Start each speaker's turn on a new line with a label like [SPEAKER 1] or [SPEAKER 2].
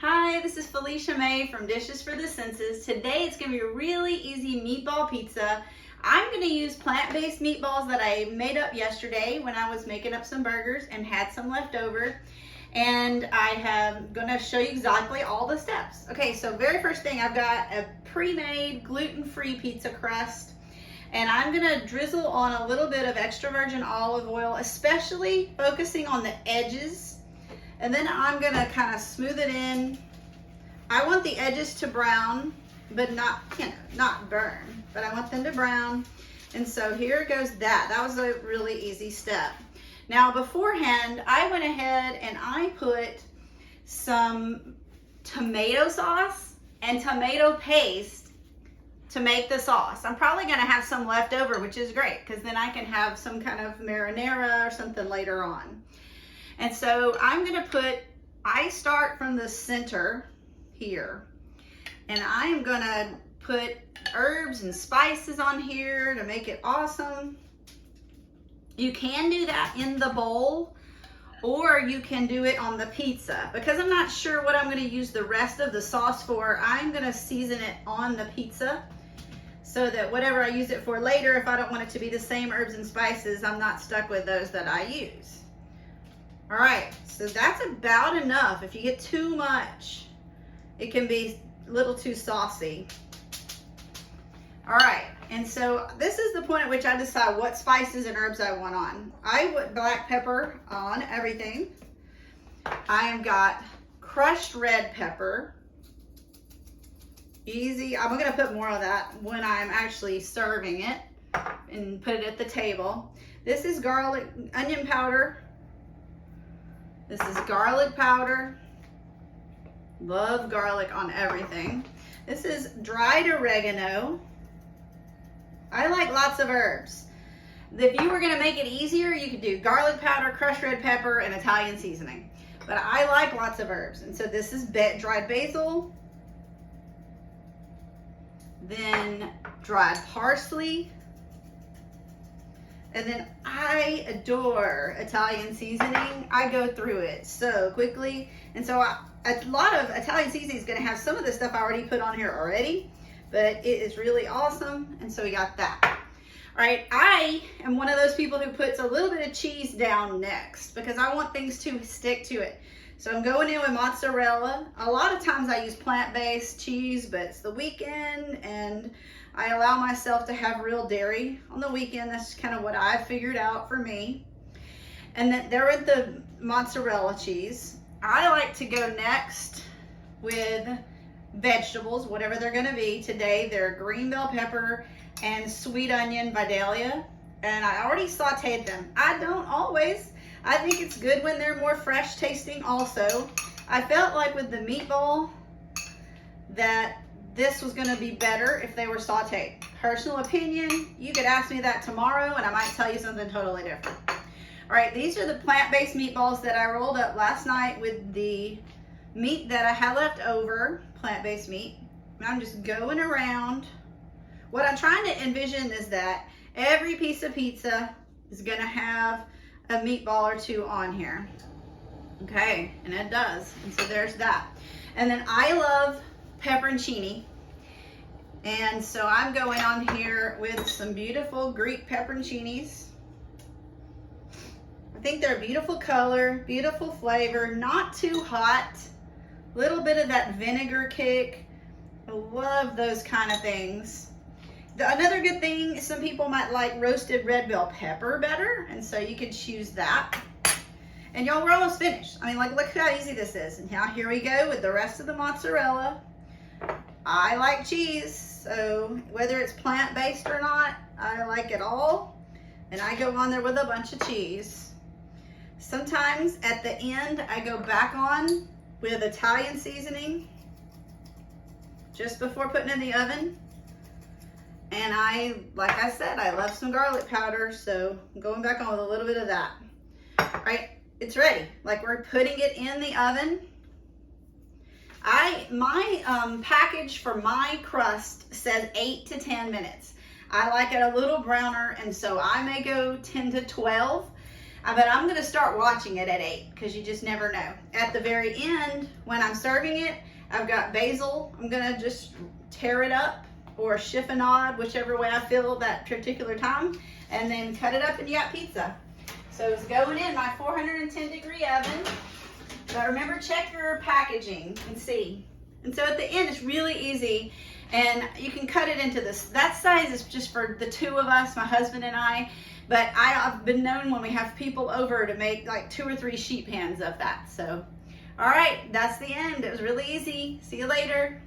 [SPEAKER 1] Hi, this is Felicia May from Dishes for the Senses. Today it's going to be a really easy meatball pizza. I'm going to use plant-based meatballs that I made up yesterday when I was making up some burgers and had some left over. And I am going to show you exactly all the steps. Okay, so very first thing, I've got a pre-made gluten-free pizza crust. And I'm going to drizzle on a little bit of extra virgin olive oil, especially focusing on the edges. And then I'm gonna kind of smooth it in. I want the edges to brown, but not, not burn, but I want them to brown. And so here goes that. That was a really easy step. Now beforehand, I went ahead and I put some tomato sauce and tomato paste to make the sauce. I'm probably gonna have some left over, which is great, because then I can have some kind of marinara or something later on. And so I'm gonna I start from the center here, and I am gonna put herbs and spices on here to make it awesome. You can do that in the bowl, or you can do it on the pizza. Because I'm not sure what I'm gonna use the rest of the sauce for, I'm gonna season it on the pizza so that whatever I use it for later, if I don't want it to be the same herbs and spices, I'm not stuck with those that I use. All right, so that's about enough. If you get too much, it can be a little too saucy. All right, and so this is the point at which I decide what spices and herbs I want on. I put black pepper on everything. I have got crushed red pepper. Easy. I'm gonna put more of that when I'm actually serving it and put it at the table. This is garlic, onion powder. This is garlic powder. Love garlic on everything. This is dried oregano. I like lots of herbs. If you were gonna make it easier, you could do garlic powder, crushed red pepper, and Italian seasoning. But I like lots of herbs. And so this is dried basil. Then dried parsley. And then I adore Italian seasoning. I go through it so quickly. And so a lot of Italian seasoning is gonna have some of the stuff I already put on here already, but it is really awesome. And so we got that. All right, I am one of those people who puts a little bit of cheese down next because I want things to stick to it. So I'm going in with mozzarella. A lot of times I use plant-based cheese, but it's the weekend and I allow myself to have real dairy on the weekend. That's kind of what I figured out for me. And then there with the mozzarella cheese. I like to go next with vegetables, whatever they're gonna be. Today they're green bell pepper and sweet onion vidalia. And I already sauteed them. I don't always. I think it's good when they're more fresh tasting also. I felt like with the meatball that this was gonna be better if they were sauteed. Personal opinion, you could ask me that tomorrow and I might tell you something totally different. All right, these are the plant-based meatballs that I rolled up last night with the meat that I had left over, plant-based meat. I'm just going around. What I'm trying to envision is that every piece of pizza is gonna have a meatball or two on here. Okay, and it does. And so there's that. And then I love pepperoncini. And so I'm going on here with some beautiful Greek pepperoncinis. I think they're a beautiful color, beautiful flavor, not too hot. Little bit of that vinegar kick. I love those kind of things. Another good thing, some people might like roasted red bell pepper better, and so you could choose that. And y'all, we're almost finished. I mean, like, look how easy this is. And now here we go with the rest of the mozzarella. I like cheese, so whether it's plant-based or not, I like it all. And I go on there with a bunch of cheese. Sometimes at the end, I go back on with Italian seasoning just before putting it in the oven. And like I said, I love some garlic powder, so I'm going back on with a little bit of that. All right, it's ready. Like, we're putting it in the oven. My package for my crust says 8 to 10 minutes. I like it a little browner, and so I may go 10 to 12. But I'm going to start watching it at 8 because you just never know. At the very end, when I'm serving it, I've got basil. I'm going to just tear it up or chiffonade, whichever way I feel that particular time, and then cut it up and you got pizza. So it's going in my 410-degree oven. But remember, check your packaging and see. And so at the end, it's really easy. And you can cut it into this. That size is just for the two of us, my husband and I. But I've been known when we have people over to make like 2 or 3 sheet pans of that. So, all right, that's the end. It was really easy. See you later.